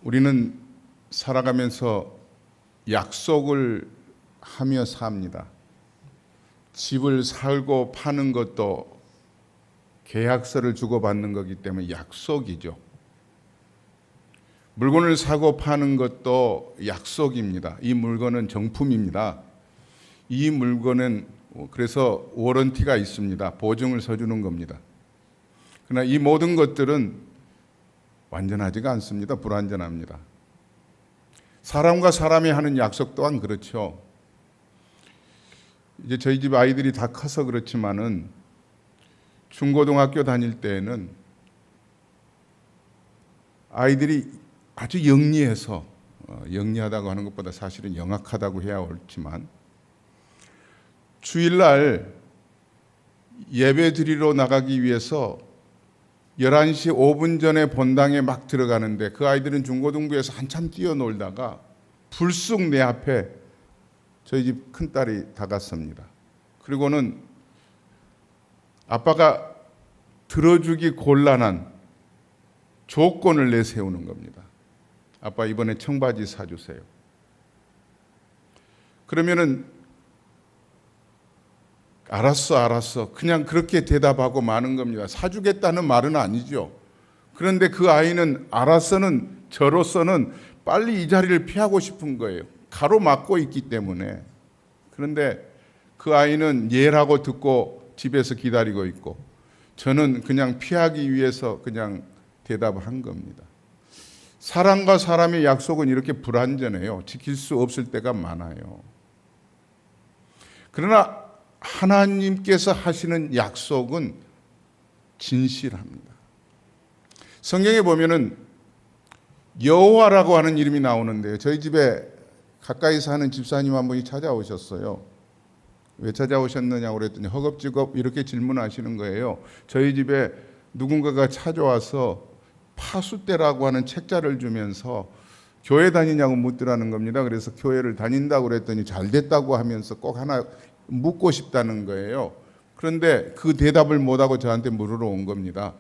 우리는 살아가면서 약속을 하며 삽니다. 집을 살고 파는 것도 계약서를 주고받는 거기 때문에 약속이죠. 물건을 사고 파는 것도 약속입니다. 이 물건은 정품입니다. 이 물건은 그래서 워런티가 있습니다. 보증을 서주는 겁니다. 그러나 이 모든 것들은 완전하지가 않습니다. 불완전합니다. 사람과 사람이 하는 약속 또한 그렇죠. 이제 저희 집 아이들이 다 커서 그렇지만은 중고등학교 다닐 때에는 아이들이 아주 영리해서 영리하다고 하는 것보다 사실은 영악하다고 해야 옳지만 주일날 예배 드리러 나가기 위해서 11시 5분 전에 본당에 막 들어가는데 그 아이들은 중고등부에서 한참 뛰어놀다가 불쑥 내 앞에 저희 집 큰딸이 다가섭니다. 그리고는 아빠가 들어주기 곤란한 조건을 내세우는 겁니다. 아빠 이번에 청바지 사주세요. 그러면은 알았어 그냥 그렇게 대답하고 마는 겁니다. 사주겠다는 말은 아니죠. 그런데 그 아이는 알아서는 저로서는 빨리 이 자리를 피하고 싶은 거예요. 가로막고 있기 때문에. 그런데 그 아이는 예라고 듣고 집에서 기다리고 있고 저는 그냥 피하기 위해서 그냥 대답한 겁니다. 사람과 사람의 약속은 이렇게 불완전해요. 지킬 수 없을 때가 많아요. 그러나 하나님께서 하시는 약속은 진실합니다. 성경에 보면은 여호와라고 하는 이름이 나오는데요. 저희 집에 가까이 사는 집사님 한 분이 찾아오셨어요. 왜 찾아오셨느냐고 그랬더니 허겁지겁 이렇게 질문하시는 거예요. 저희 집에 누군가가 찾아와서 파수떼라고 하는 책자를 주면서 교회 다니냐고 묻더라는 겁니다. 그래서 교회를 다닌다고 그랬더니 잘 됐다고 하면서 꼭 하나 묻고 싶다는 거예요. 그런데 그 대답을 못하고 저한테 물으러 온 겁니다.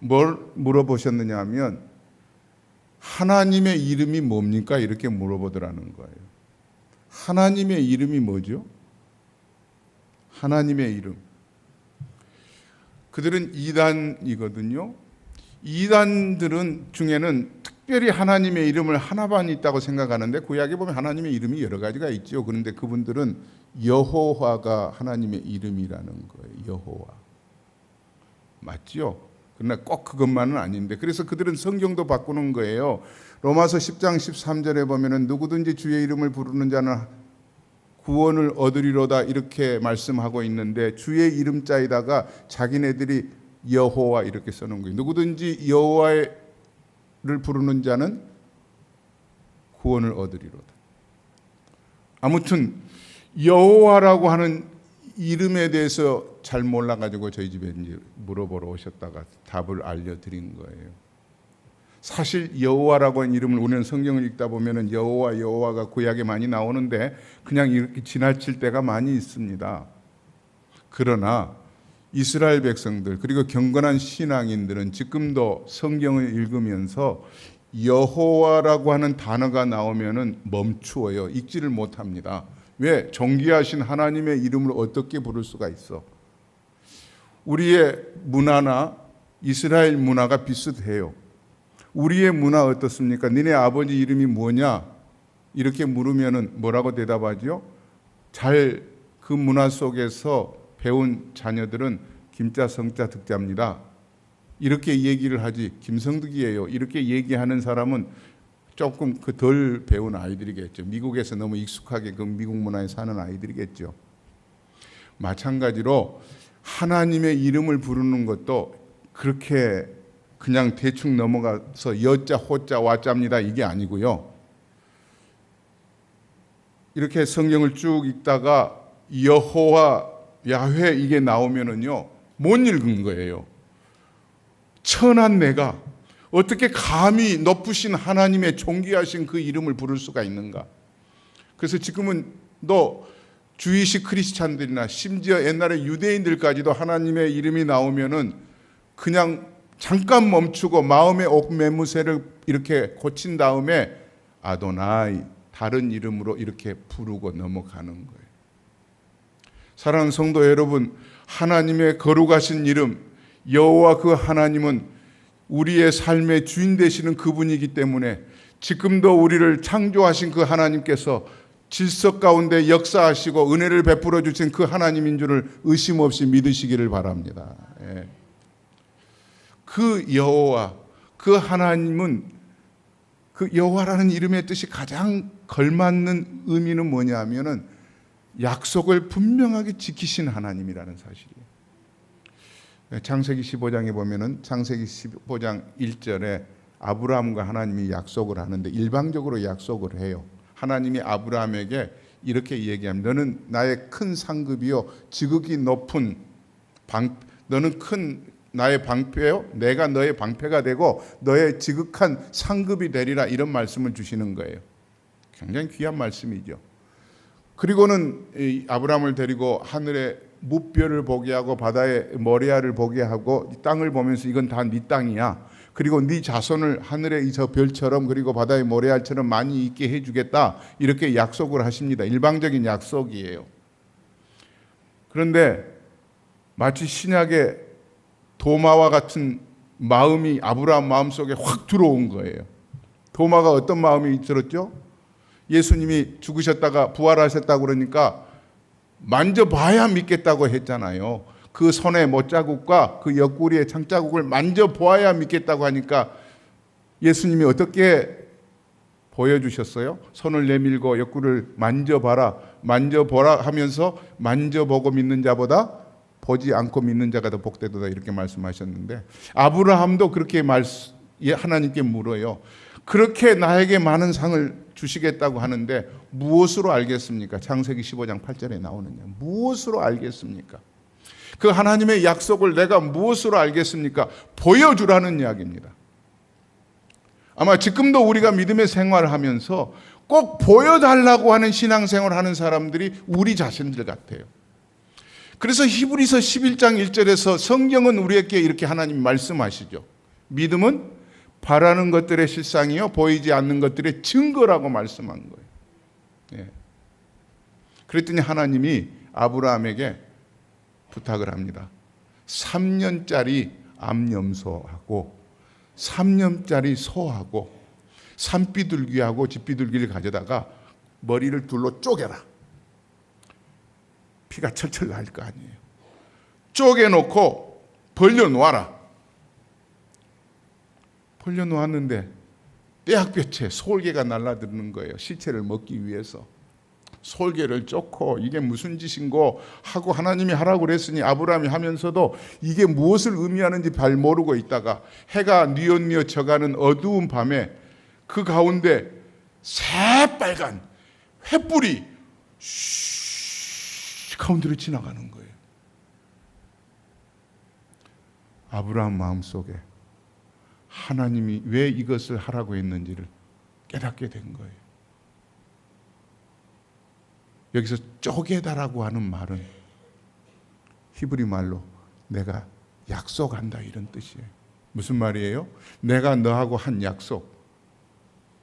뭘 물어보셨느냐 하면 하나님의 이름이 뭡니까? 이렇게 물어보더라는 거예요. 하나님의 이름이 뭐죠? 하나님의 이름. 그들은 이단이거든요. 이단들은 중에는 특별히 하나님의 이름을 하나만 있다고 생각하는데 구약에 보면 하나님의 이름이 여러 가지가 있죠. 그런데 그분들은 여호와가 하나님의 이름이라는 거예요. 여호와. 맞죠? 그러나 꼭 그것만은 아닌데 그래서 그들은 성경도 바꾸는 거예요. 로마서 10장 13절에 보면은 누구든지 주의 이름을 부르는 자는 구원을 얻으리로다 이렇게 말씀하고 있는데 주의 이름자에다가 자기네들이 여호와 이렇게 써놓은 거예요. 누구든지 여호와를 부르는 자는 구원을 얻으리로다. 아무튼 여호와라고 하는 이름에 대해서 잘 몰라가지고 저희 집에 이제 물어보러 오셨다가 답을 알려드린 거예요. 사실 여호와라고 하는 이름을 우리는 성경을 읽다 보면은 여호와가 구약에 많이 나오는데 그냥 이렇게 지나칠 때가 많이 있습니다. 그러나 이스라엘 백성들 그리고 경건한 신앙인들은 지금도 성경을 읽으면서 여호와라고 하는 단어가 나오면은 멈추어요. 읽지를 못합니다. 왜? 존귀하신 하나님의 이름을 어떻게 부를 수가 있어? 우리의 문화나 이스라엘 문화가 비슷해요. 우리의 문화 어떻습니까? 니네 아버지 이름이 뭐냐? 이렇게 물으면은 뭐라고 대답하죠? 잘 그 문화 속에서 배운 자녀들은 김자, 성자, 득자입니다. 이렇게 얘기를 하지 김성득이에요. 이렇게 얘기하는 사람은 조금 그 덜 배운 아이들이겠죠. 미국에서 너무 익숙하게 그 미국 문화에 사는 아이들이겠죠. 마찬가지로 하나님의 이름을 부르는 것도 그렇게 그냥 대충 넘어가서 여자, 호자, 와자입니다. 이게 아니고요. 이렇게 성경을 쭉 읽다가 여호와, 야훼 이게 나오면은요 못 읽은 거예요. 천한 내가 어떻게 감히 높으신 하나님의 존귀하신 그 이름을 부를 수가 있는가? 그래서 지금은 주이식 크리스찬들이나 심지어 옛날에 유대인들까지도 하나님의 이름이 나오면은 그냥 잠깐 멈추고 마음의 옥매무새를 이렇게 고친 다음에 아도나이, 다른 이름으로 이렇게 부르고 넘어가는 거예요. 사랑하는 성도 여러분, 하나님의 거룩하신 이름 여호와 그 하나님은 우리의 삶의 주인 되시는 그분이기 때문에 지금도 우리를 창조하신 그 하나님께서 질서 가운데 역사하시고 은혜를 베풀어 주신 그 하나님인 줄을 의심 없이 믿으시기를 바랍니다. 예. 그 여호와, 그 하나님은, 그 여호와라는 이름의 뜻이 가장 걸맞는 의미는 뭐냐면은 약속을 분명하게 지키신 하나님이라는 사실이에요. 창세기 15장에 보면은 창세기 15장 1절에 아브라함과 하나님이 약속을 하는데 일방적으로 약속을 해요. 하나님이 아브라함에게 이렇게 얘기합니다. 너는 나의 큰 상급이요 지극히 높은 너는 큰 나의 방패요 내가 너의 방패가 되고 너의 지극한 상급이 되리라, 이런 말씀을 주시는 거예요. 굉장히 귀한 말씀이죠. 그리고는 이 아브라함을 데리고 하늘의 무별을 보게 하고 바다의 모래알을 보게 하고 이 땅을 보면서 이건 다 네 땅이야. 그리고 네 자손을 하늘의 저 별처럼 그리고 바다의 모래알처럼 많이 있게 해주겠다, 이렇게 약속을 하십니다. 일방적인 약속이에요. 그런데 마치 신약의 도마와 같은 마음이 아브라함 마음속에 확 들어온 거예요. 도마가 어떤 마음이 들었죠? 예수님이 죽으셨다가 부활하셨다고 그러니까 만져봐야 믿겠다고 했잖아요. 그 손의 못자국과 그 옆구리의 창자국을 만져보아야 믿겠다고 하니까 예수님이 어떻게 보여주셨어요? 손을 내밀고 옆구리를 만져보라 하면서 만져보고 믿는 자보다 보지 않고 믿는 자가 더 복되도다, 이렇게 말씀하셨는데 아브라함도 그렇게 하나님께 물어요. 그렇게 나에게 많은 상을 주시겠다고 하는데 무엇으로 알겠습니까? 창세기 15장 8절에 나오느냐, 무엇으로 알겠습니까? 그 하나님의 약속을 내가 무엇으로 알겠습니까? 보여주라는 이야기입니다. 아마 지금도 우리가 믿음의 생활을 하면서 꼭 보여달라고 하는 신앙생활을 하는 사람들이 우리 자신들 같아요. 그래서 히브리서 11장 1절에서 성경은 우리에게 이렇게 하나님 말씀하시죠. 믿음은 바라는 것들의 실상이요 보이지 않는 것들의 증거라고 말씀한 거예요. 예. 그랬더니 하나님이 아브라함에게 부탁을 합니다. 3년짜리 암염소하고 3년짜리 소하고 산비둘기하고 집비둘기를 가져다가 머리를 둘로 쪼개라. 피가 철철 날 거 아니에요. 쪼개놓고 벌려놓아라. 벌려놓았는데 떼약볕에 솔개가 날아드는 거예요. 시체를 먹기 위해서. 솔개를 쫓고 이게 무슨 짓인고 하고 하나님이 하라고 그랬으니 아브라함이 하면서도 이게 무엇을 의미하는지 잘 모르고 있다가 해가 뉘엿뉘엿 져가는 어두운 밤에 그 가운데 새빨간 횃불이 가운데로 지나가는 거예요. 아브라함 마음속에 하나님이 왜 이것을 하라고 했는지를 깨닫게 된 거예요. 여기서 쪼개다라고 하는 말은 히브리 말로 내가 약속한다, 이런 뜻이에요. 무슨 말이에요? 내가 너하고 한 약속,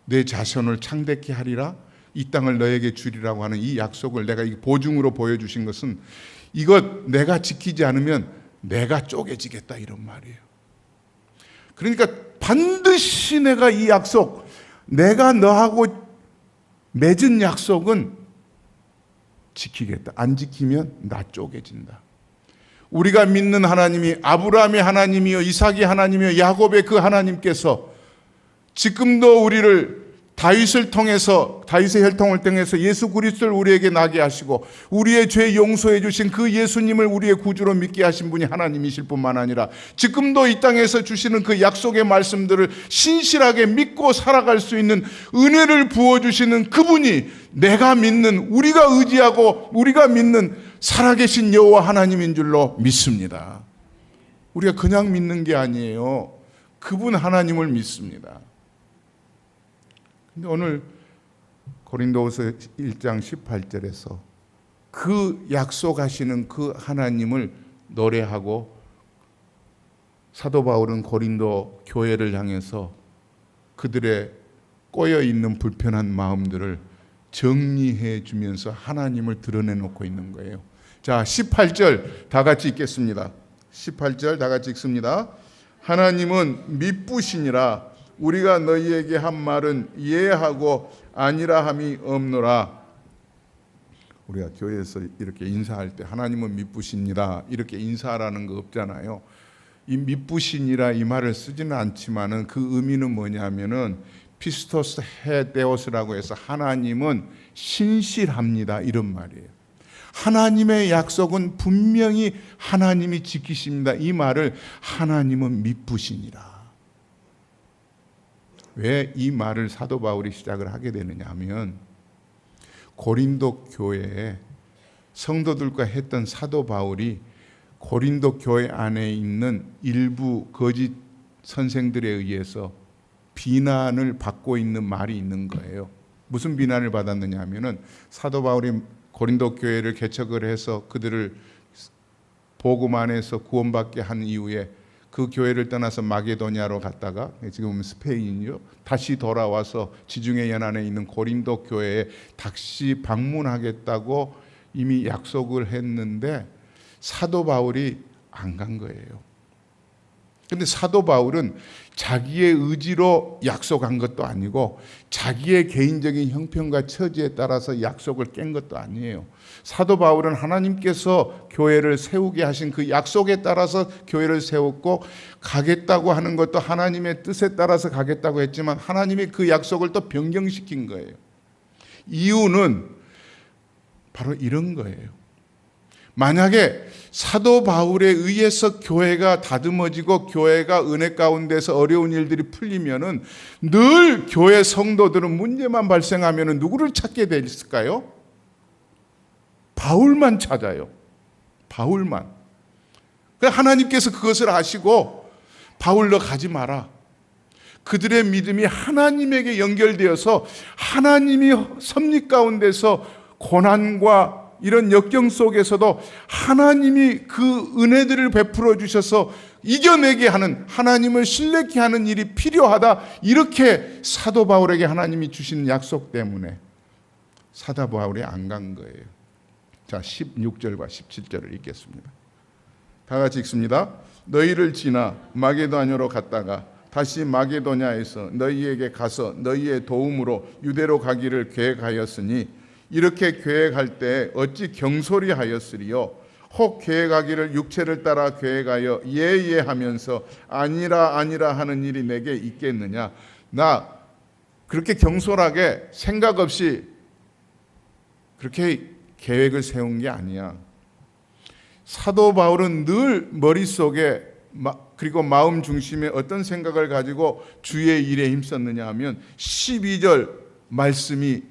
내 자손을 창대케 하리라, 이 땅을 너에게 주리라고 하는 이 약속을 내가 보증으로 보여주신 것은 이것 내가 지키지 않으면 내가 쪼개지겠다, 이런 말이에요. 그러니까 반드시 내가 이 약속, 내가 너하고 맺은 약속은 지키겠다. 안 지키면 나 쪼개진다. 우리가 믿는 하나님이 아브라함의 하나님이요 이삭의 하나님이요 야곱의 그 하나님께서 지금도 우리를 다윗을 통해서, 다윗의 혈통을 통해서 예수 그리스도를 우리에게 나게 하시고 우리의 죄 용서해 주신 그 예수님을 우리의 구주로 믿게 하신 분이 하나님이실 뿐만 아니라 지금도 이 땅에서 주시는 그 약속의 말씀들을 신실하게 믿고 살아갈 수 있는 은혜를 부어주시는 그분이 내가 믿는, 우리가 의지하고 우리가 믿는 살아계신 여호와 하나님인 줄로 믿습니다. 우리가 그냥 믿는 게 아니에요. 그분 하나님을 믿습니다. 근데 오늘 고린도후서 1장 18절에서 그 약속하시는 그 하나님을 노래하고 사도 바울은 고린도 교회를 향해서 그들의 꼬여 있는 불편한 마음들을 정리해 주면서 하나님을 드러내놓고 있는 거예요. 자, 18절 다 같이 읽겠습니다. 18절 다 같이 읽습니다. 하나님은 미쁘시니라. 우리가 너희에게 한 말은 이해하고 아니라 함이 없노라. 우리가 교회에서 이렇게 인사할 때 하나님은 미쁘십니다 이렇게 인사하라는 거 없잖아요. 이 미쁘시니라 이 말을 쓰지는 않지만은 그 의미는 뭐냐면은 피스토스 헤데오스라고 해서 하나님은 신실합니다 이런 말이에요. 하나님의 약속은 분명히 하나님이 지키십니다. 이 말을 하나님은 미쁘시니라. 왜 이 말을 사도 바울이 시작을 하게 되느냐 하면 고린도 교회에 성도들과 했던 사도 바울이 고린도 교회 안에 있는 일부 거짓 선생들에 의해서 비난을 받고 있는 말이 있는 거예요. 무슨 비난을 받았느냐 하면은 사도 바울이 고린도 교회를 개척을 해서 그들을 복음 안에서 구원받게 한 이후에 그 교회를 떠나서 마게도냐로 갔다가 지금 스페인이요. 다시 돌아와서 지중해 연안에 있는 고린도 교회에 다시 방문하겠다고 이미 약속을 했는데 사도 바울이 안 간 거예요. 근데 사도 바울은 자기의 의지로 약속한 것도 아니고 자기의 개인적인 형편과 처지에 따라서 약속을 깬 것도 아니에요. 사도 바울은 하나님께서 교회를 세우게 하신 그 약속에 따라서 교회를 세웠고 가겠다고 하는 것도 하나님의 뜻에 따라서 가겠다고 했지만 하나님이 그 약속을 또 변경시킨 거예요. 이유는 바로 이런 거예요. 만약에 사도 바울에 의해서 교회가 다듬어지고 교회가 은혜 가운데서 어려운 일들이 풀리면은 늘 교회 성도들은 문제만 발생하면은 누구를 찾게 됐을까요? 바울만 찾아요. 바울만. 하나님께서 그것을 아시고 바울 너 가지 마라. 그들의 믿음이 하나님에게 연결되어서 하나님이 섭리 가운데서 고난과 이런 역경 속에서도 하나님이 그 은혜들을 베풀어 주셔서 이겨내게 하는 하나님을 신뢰케 하는 일이 필요하다. 이렇게 사도 바울에게 하나님이 주신 약속 때문에 사도 바울이 안 간 거예요. 자, 16절과 17절을 읽겠습니다. 다 같이 읽습니다. 너희를 지나 마게도냐로 갔다가 다시 마게도냐에서 너희에게 가서 너희의 도움으로 유대로 가기를 계획하였으니 이렇게 계획할 때 어찌 경솔히 하였으리요. 혹 계획하기를 육체를 따라 계획하여 예하면서 아니라 하는 일이 내게 있겠느냐. 나 그렇게 경솔하게 생각 없이 그렇게 계획을 세운 게 아니야. 사도 바울은 늘 머릿속에 그리고 마음 중심에 어떤 생각을 가지고 주의 일에 힘썼느냐 하면 12절 말씀이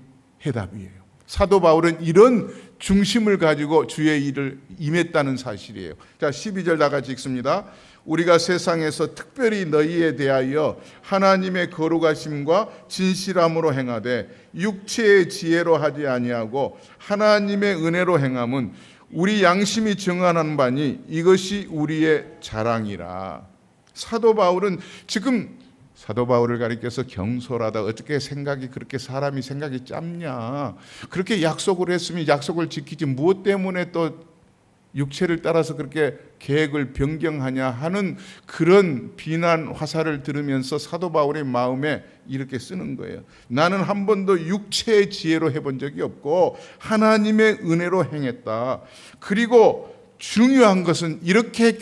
해답이에요. 사도 바울은 이런 중심을 가지고 주의 일을 임했다는 사실이에요. 자, 12절 다 같이 읽습니다. 우리가 세상에서 특별히 너희에 대하여 하나님의 거룩하심과 진실함으로 행하되 육체의 지혜로 하지 아니하고 하나님의 은혜로 행함은 우리 양심이 증언하는 바니 이것이 우리의 자랑이라. 사도 바울은 지금 사도 바울을 가리켜서 경솔하다. 어떻게 생각이 그렇게 사람이 생각이 짧냐. 그렇게 약속을 했으면 약속을 지키지 무엇 때문에 또 육체를 따라서 그렇게 계획을 변경하냐 하는 그런 비난 화살을 들으면서 사도 바울의 마음에 이렇게 쓰는 거예요. 나는 한 번도 육체의 지혜로 해본 적이 없고 하나님의 은혜로 행했다. 그리고 중요한 것은 이렇게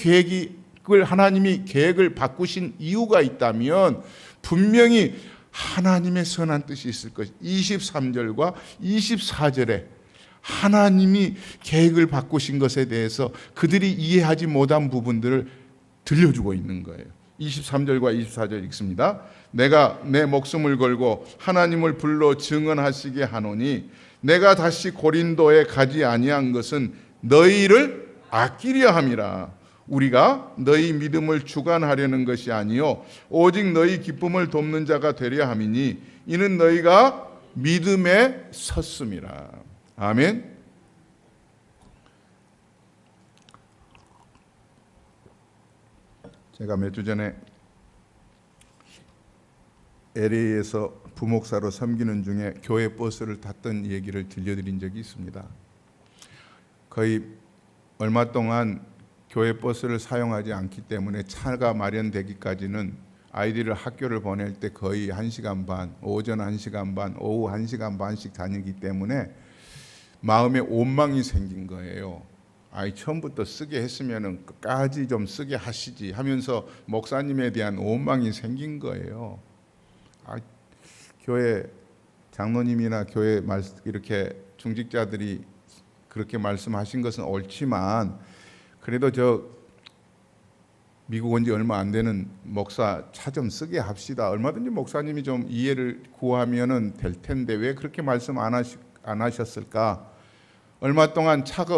하나님이 계획을 바꾸신 이유가 있다면 분명히 하나님의 선한 뜻이 있을 것이 23절과 24절에 하나님이 계획을 바꾸신 것에 대해서 그들이 이해하지 못한 부분들을 들려주고 있는 거예요. 23절과 24절 읽습니다. 내가 내 목숨을 걸고 하나님을 불러 증언하시게 하노니 내가 다시 고린도에 가지 아니한 것은 너희를 아끼려 함이라. 우리가 너희 믿음을 주관하려는 것이 아니요 오직 너희 기쁨을 돕는 자가 되려 함이니 이는 너희가 믿음에 섰음이라. 아멘. 제가 몇 주 전에 LA에서 부목사로 섬기는 중에 교회 버스를 탔던 얘기를 들려드린 적이 있습니다. 거의 얼마 동안 교회 버스를 사용하지 않기 때문에 차가 마련되기까지는 아이들을 학교를 보낼 때 거의 1시간 반, 오전 1시간 반, 오후 1시간 반씩 다니기 때문에 마음에 원망이 생긴 거예요. 아이 처음부터 쓰게 했으면 끝까지 좀 쓰게 하시지 하면서 목사님에 대한 원망이 생긴 거예요. 교회 장로님이나 교회 이렇게 중직자들이 그렇게 말씀하신 것은 옳지만 그래도 저 미국 온 지 얼마 안 되는 목사 차 좀 쓰게 합시다. 얼마든지 목사님이 좀 이해를 구하면은 될 텐데 왜 그렇게 말씀 안 하셨을까? 얼마 동안 차가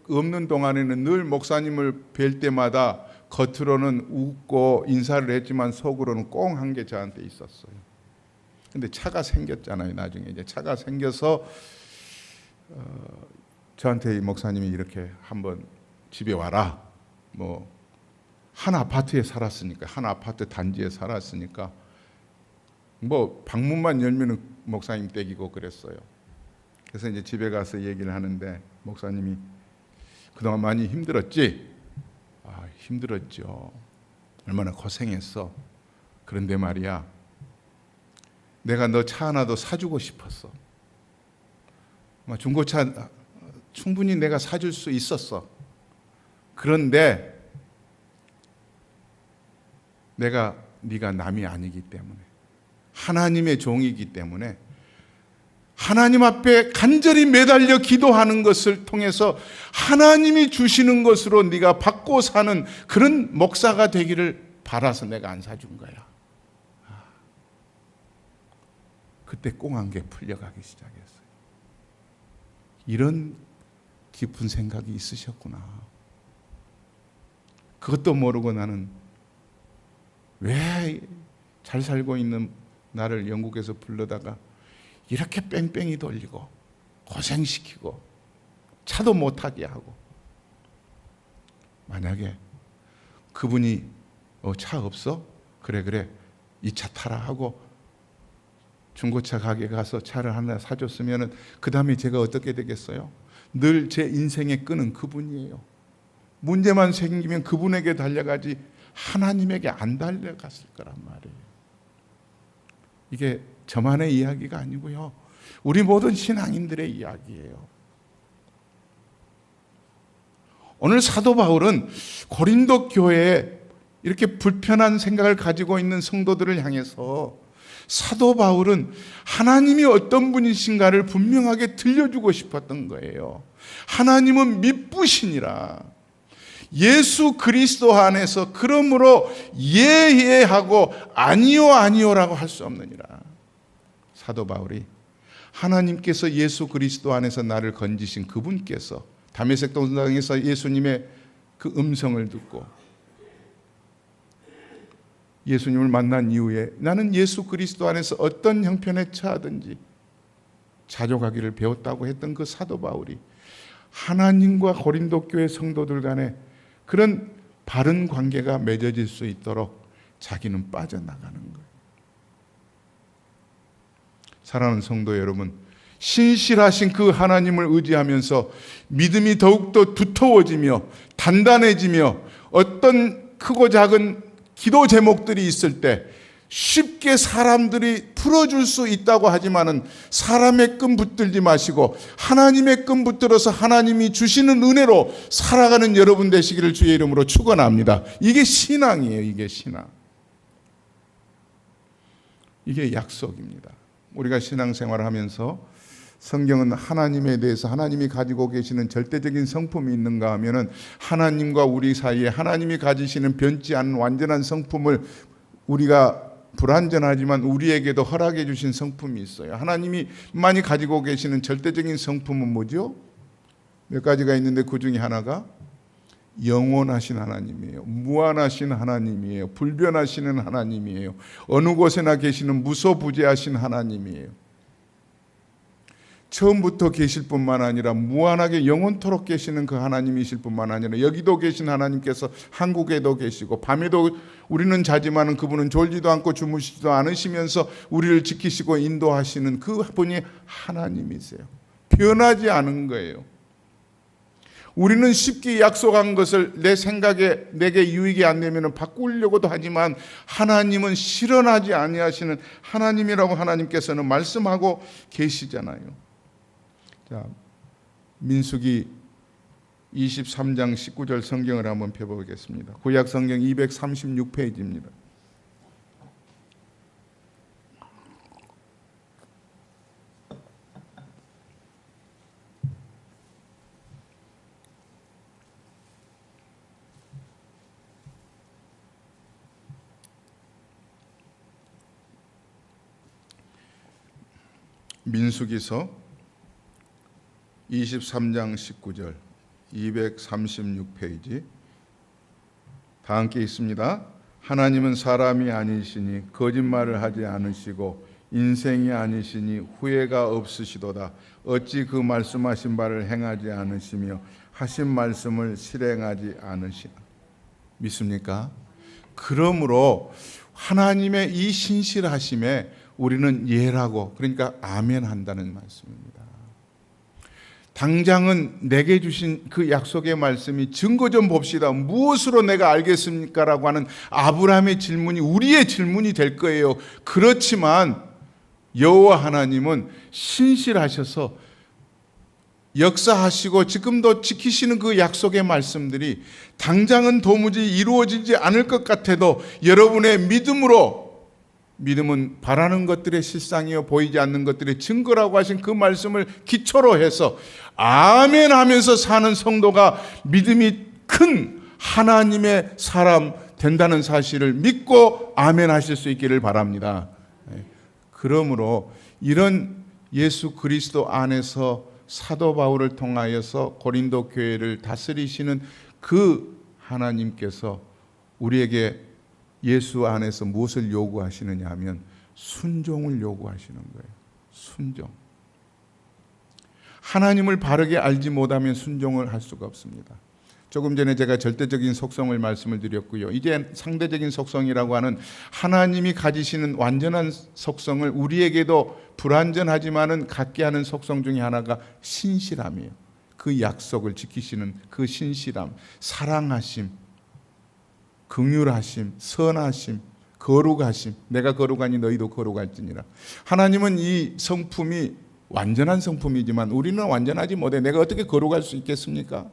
없는 동안에는 늘 목사님을 뵐 때마다 겉으로는 웃고 인사를 했지만 속으로는 꽁 한 게 저한테 있었어요. 근데 차가 생겼잖아요. 나중에 이제 차가 생겨서 저한테 이 목사님이 이렇게 한번 집에 와라. 뭐 한 아파트에 살았으니까, 한 아파트 단지에 살았으니까 뭐 방문만 열면은 목사님 댁이고 그랬어요. 그래서 이제 집에 가서 얘기를 하는데 목사님이 그동안 많이 힘들었지? 힘들었죠. 얼마나 고생했어. 그런데 말이야, 내가 너 차 하나 더 사주고 싶었어. 중고차 충분히 내가 사줄 수 있었어. 그런데 네가 남이 아니기 때문에, 하나님의 종이기 때문에 하나님 앞에 간절히 매달려 기도하는 것을 통해서 하나님이 주시는 것으로 네가 받고 사는 그런 목사가 되기를 바라서 내가 안 사준 거야. 그때 꽁한 게 풀려가기 시작했어요. 이런 깊은 생각이 있으셨구나. 그것도 모르고 나는 왜 잘 살고 있는 나를 영국에서 불러다가 이렇게 뺑뺑이 돌리고 고생시키고 차도 못 타게 하고. 만약에 그분이 차 없어? 그래 이 차 타라 하고 중고차 가게 가서 차를 하나 사줬으면 그 다음에 제가 어떻게 되겠어요? 늘 제 인생의 끈은 그분이에요. 문제만 생기면 그분에게 달려가지 하나님에게 안 달려갔을 거란 말이에요. 이게 저만의 이야기가 아니고요, 우리 모든 신앙인들의 이야기예요. 오늘 사도 바울은 고린도 교회에 이렇게 불편한 생각을 가지고 있는 성도들을 향해서 사도 바울은 하나님이 어떤 분이신가를 분명하게 들려주고 싶었던 거예요. 하나님은 미쁘시니라. 예수 그리스도 안에서 그러므로 예하고 아니요라고 할 수 없느니라. 사도 바울이 하나님께서 예수 그리스도 안에서 나를 건지신 그분께서 다메섹 동상에서 예수님의 그 음성을 듣고 예수님을 만난 이후에 나는 예수 그리스도 안에서 어떤 형편에 처하든지 자족하기를 배웠다고 했던 그 사도 바울이 하나님과 고린도 교회 성도들 간에 그런 바른 관계가 맺어질 수 있도록 자기는 빠져나가는 거예요. 사랑하는 성도 여러분, 신실하신 그 하나님을 의지하면서 믿음이 더욱더 두터워지며 단단해지며 어떤 크고 작은 기도 제목들이 있을 때 쉽게 사람들이 풀어줄 수 있다고 하지만은 사람의 끈 붙들지 마시고 하나님의 끈 붙들어서 하나님이 주시는 은혜로 살아가는 여러분 되시기를 주의 이름으로 축원합니다. 이게 신앙이에요. 이게 신앙. 이게 약속입니다. 우리가 신앙생활을 하면서 성경은 하나님에 대해서 하나님이 가지고 계시는 절대적인 성품이 있는가 하면은 하나님과 우리 사이에 하나님이 가지시는 변치 않는 완전한 성품을 우리가 불완전하지만 우리에게도 허락해 주신 성품이 있어요. 하나님이 많이 가지고 계시는 절대적인 성품은 뭐죠? 몇 가지가 있는데 그 중에 하나가 영원하신 하나님이에요. 무한하신 하나님이에요. 불변하시는 하나님이에요. 어느 곳에나 계시는 무소부재하신 하나님이에요. 처음부터 계실 뿐만 아니라 무한하게 영원토록 계시는 그 하나님이실 뿐만 아니라 여기도 계신 하나님께서 한국에도 계시고 밤에도 우리는 자지만은 그분은 졸지도 않고 주무시지도 않으시면서 우리를 지키시고 인도하시는 그 분이 하나님이세요. 변하지 않은 거예요. 우리는 쉽게 약속한 것을 내 생각에 내게 유익이 안 되면 바꾸려고도 하지만 하나님은 실현하지 아니하시는 하나님이라고 하나님께서는 말씀하고 계시잖아요. 자, 민수기 23장 19절 성경을 한번 펴보겠습니다. 구약 성경 236페이지입니다. 민수기서 23장 19절 236페이지 다 함께 있습니다. 하나님은 사람이 아니시니 거짓말을 하지 않으시고 인생이 아니시니 후회가 없으시도다. 어찌 그 말씀하신 바를 행하지 않으시며 하신 말씀을 실행하지 않으시나. 믿습니까? 그러므로 하나님의 이 신실하심에 우리는 예라고, 그러니까 아멘 한다는 말씀입니다. 당장은 내게 주신 그 약속의 말씀이 증거 좀 봅시다. 무엇으로 내가 알겠습니까? 라고 하는 아브라함의 질문이 우리의 질문이 될 거예요. 그렇지만 여호와 하나님은 신실하셔서 역사하시고 지금도 지키시는 그 약속의 말씀들이 당장은 도무지 이루어지지 않을 것 같아도 여러분의 믿음으로, 믿음은 바라는 것들의 실상이요 보이지 않는 것들의 증거라고 하신 그 말씀을 기초로 해서 아멘 하면서 사는 성도가 믿음이 큰 하나님의 사람 된다는 사실을 믿고 아멘 하실 수 있기를 바랍니다. 그러므로 이런 예수 그리스도 안에서 사도 바울을 통하여서 고린도 교회를 다스리시는 그 하나님께서 우리에게 예수 안에서 무엇을 요구하시느냐 하면 순종을 요구하시는 거예요. 순종. 하나님을 바르게 알지 못하면 순종을 할 수가 없습니다. 조금 전에 제가 절대적인 속성을 말씀을 드렸고요. 이제 상대적인 속성이라고 하는 하나님이 가지시는 완전한 속성을 우리에게도 불완전하지만은 갖게 하는 속성 중에 하나가 신실함이에요. 그 약속을 지키시는 그 신실함, 사랑하심, 긍휼하심, 선하심, 거룩하심. 내가 거룩하니 너희도 거룩할지니라. 하나님은 이 성품이 완전한 성품이지만 우리는 완전하지 못해. 내가 어떻게 거룩할 수 있겠습니까?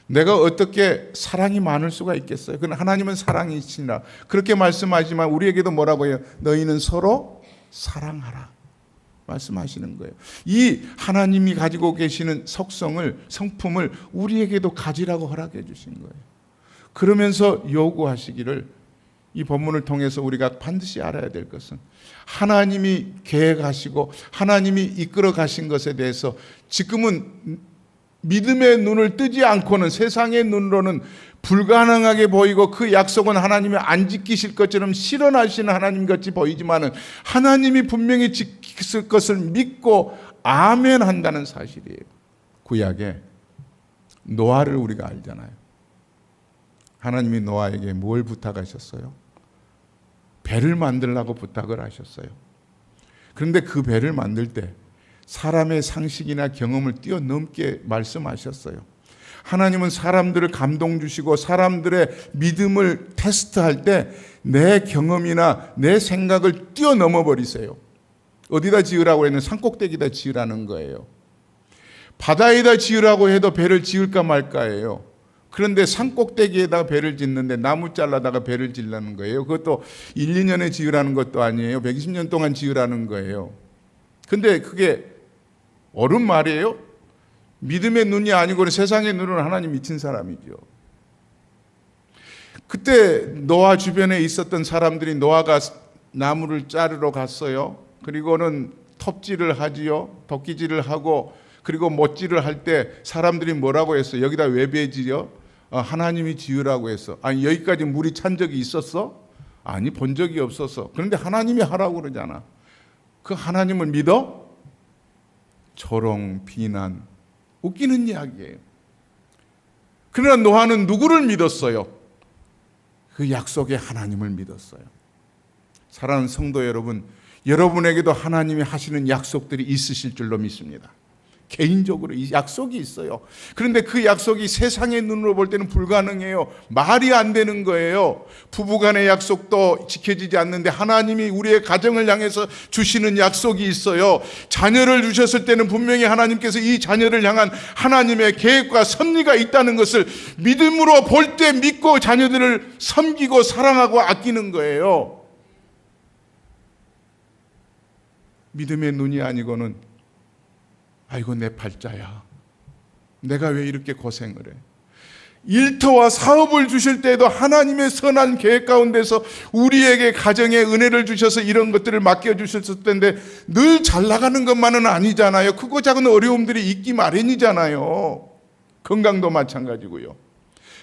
내가 어떻게 사랑이 많을 수가 있겠어요? 그러나 하나님은 사랑이시니라. 그렇게 말씀하지만 우리에게도 뭐라고 해요? 너희는 서로 사랑하라 말씀하시는 거예요. 이 하나님이 가지고 계시는 속성을, 성품을 우리에게도 가지라고 허락해 주신 거예요. 그러면서 요구하시기를, 이 본문을 통해서 우리가 반드시 알아야 될 것은 하나님이 계획하시고 하나님이 이끌어 가신 것에 대해서 지금은 믿음의 눈을 뜨지 않고는 세상의 눈으로는 불가능하게 보이고 그 약속은 하나님이 안 지키실 것처럼 실현하시는 하나님 같이 보이지만은 하나님이 분명히 지킬 것을 믿고 아멘 한다는 사실이에요. 구약에 노아를 우리가 알잖아요. 하나님이 노아에게 뭘 부탁하셨어요? 배를 만들라고 부탁을 하셨어요. 그런데 그 배를 만들 때 사람의 상식이나 경험을 뛰어넘게 말씀하셨어요. 하나님은 사람들을 감동 주시고 사람들의 믿음을 테스트할 때 내 경험이나 내 생각을 뛰어넘어 버리세요. 어디다 지으라고 했는 산꼭대기에다 지으라는 거예요. 바다에다 지으라고 해도 배를 지을까 말까예요. 그런데 산꼭대기에다가 배를 짓는데 나무 잘라다가 배를 지으라는 거예요. 그것도 1, 2년에 지으라는 것도 아니에요. 120년 동안 지으라는 거예요. 근데 그게 옳은 말이에요? 믿음의 눈이 아니고 세상의 눈은 하나님 미친 사람이죠. 그때 노아 주변에 있었던 사람들이 노아가 나무를 자르러 갔어요. 그리고는 톱질을 하지요. 도끼질을 하고 그리고 못질을 할 때 사람들이 뭐라고 했어요? 여기다 왜 배 지어? 하나님이 지으라고 했어. 아니 여기까지 물이 찬 적이 있었어? 아니 본 적이 없었어. 그런데 하나님이 하라고 그러잖아. 그 하나님을 믿어? 조롱, 비난, 웃기는 이야기예요. 그러나 노아는 누구를 믿었어요? 그 약속의 하나님을 믿었어요. 사랑하는 성도 여러분, 여러분에게도 하나님이 하시는 약속들이 있으실 줄로 믿습니다. 개인적으로 이 약속이 있어요. 그런데 그 약속이 세상의 눈으로 볼 때는 불가능해요. 말이 안 되는 거예요. 부부간의 약속도 지켜지지 않는데 하나님이 우리의 가정을 향해서 주시는 약속이 있어요. 자녀를 주셨을 때는 분명히 하나님께서 이 자녀를 향한 하나님의 계획과 섭리가 있다는 것을 믿음으로 볼 때 믿고 자녀들을 섬기고 사랑하고 아끼는 거예요. 믿음의 눈이 아니고는 아이고 내 팔자야, 내가 왜 이렇게 고생을 해. 일터와 사업을 주실 때에도 하나님의 선한 계획 가운데서 우리에게 가정에 은혜를 주셔서 이런 것들을 맡겨주셨을 텐데 늘 잘 나가는 것만은 아니잖아요. 크고 작은 어려움들이 있기 마련이잖아요. 건강도 마찬가지고요.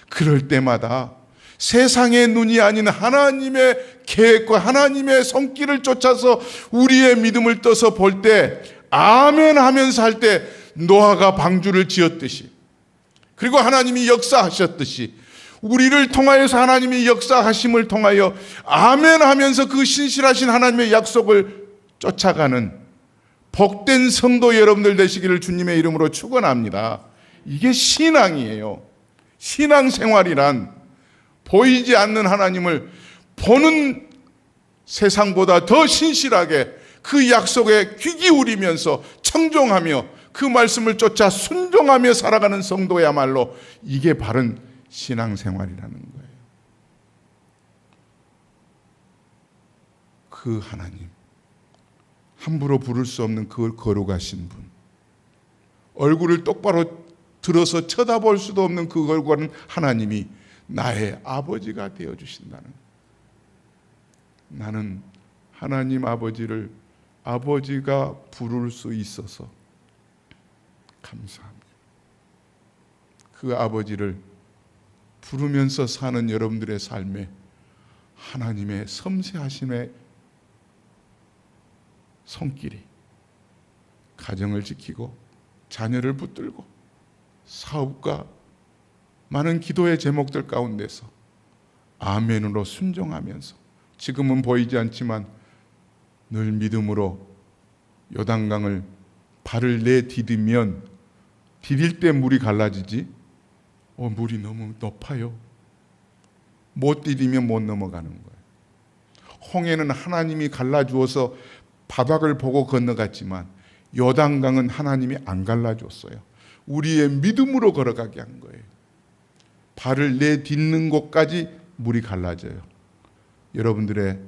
그럴 때마다 세상의 눈이 아닌 하나님의 계획과 하나님의 손길을 쫓아서 우리의 믿음을 떠서 볼 때 아멘 하면서 할 때 노아가 방주를 지었듯이, 그리고 하나님이 역사하셨듯이 우리를 통하여서 하나님이 역사하심을 통하여 아멘 하면서 그 신실하신 하나님의 약속을 쫓아가는 복된 성도 여러분들 되시기를 주님의 이름으로 축원합니다. 이게 신앙이에요. 신앙생활이란 보이지 않는 하나님을 보는 세상보다 더 신실하게 그 약속에 귀 기울이면서 청종하며 그 말씀을 쫓아 순종하며 살아가는 성도야말로 이게 바른 신앙생활이라는 거예요. 그 하나님, 함부로 부를 수 없는 그 거룩하신 분, 얼굴을 똑바로 들어서 쳐다볼 수도 없는 그 거룩한 하나님이 나의 아버지가 되어주신다는 거예요. 나는 하나님 아버지를 아버지가 부를 수 있어서 감사합니다. 그 아버지를 부르면서 사는 여러분들의 삶에 하나님의 섬세하심의 손길이 가정을 지키고 자녀를 붙들고 사업과 많은 기도의 제목들 가운데서 아멘으로 순종하면서 지금은 보이지 않지만 늘 믿음으로 요단강을 발을 내디디면 디딜 때 물이 갈라지지 물이 너무 높아요. 못 디디면 못 넘어가는 거예요. 홍해는 하나님이 갈라주어서 바닥을 보고 건너갔지만 요단강은 하나님이 안 갈라줬어요. 우리의 믿음으로 걸어가게 한 거예요. 발을 내딛는 곳까지 물이 갈라져요. 여러분들의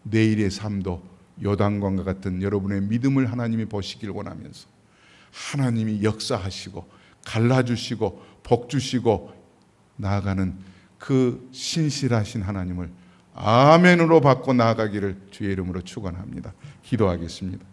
내일의 삶도 요단강과 같은 여러분의 믿음을 하나님이 보시길 원하면서 하나님이 역사하시고 갈라주시고 복주시고 나아가는 그 신실하신 하나님을 아멘으로 받고 나아가기를 주의 이름으로 축원합니다. 기도하겠습니다.